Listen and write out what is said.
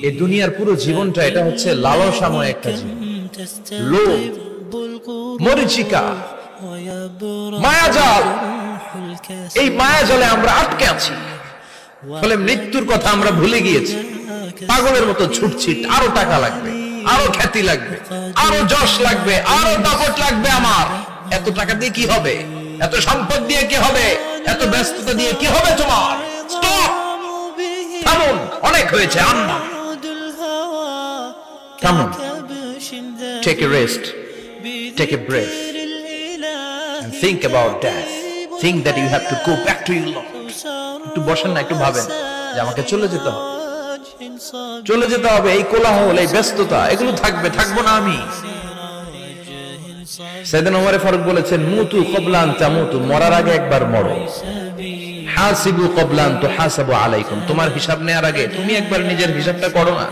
এই দুনিয়ার পুরো জীবনটা এটা হচ্ছে লালসাময় একটা জীবন, লোভ, মরিচিকা, মায়াজাল। এই মায়াজালে আমরা আটকে আছি, ফলে মৃত্যুর কথা আমরা ভুলে গিয়েছি। পাগলের মতো ছুটছি, আরো টাকা লাগবে, আরো খ্যাতি লাগবে, আরো যশ লাগবে, আরো দাপট লাগবে। আমার এত টাকা দিয়ে কি হবে, এত সম্পদ দিয়ে কি হবে, এত ব্যস্ততা দিয়ে কি হবে? তোমার স্টপ, থামুন, অনেক হয়েছে। আম্মা থামুন, take a rest, take a breath and think about death. Think that you have to go back to your Lord. একটু বসেন না, একটু ভাবেন যে আমাকে চলে যেতে হবে, চলে যেতে হবে। এই কোলাহল, এই ব্যস্ততা, এগুলো থাকবে, থাকবো না আমি। সাইয়েদনা ওমর ফারুক বলেছেন, মুতু ক্বাবলা আন তামুতু, মরার আগে একবার মরো। হাসিবু ক্বাবলা আন তুহাসাবু আলাইকুম, তোমার হিসাব নেওয়ার আগে তুমি একবার নিজের হিসাবটা করো না।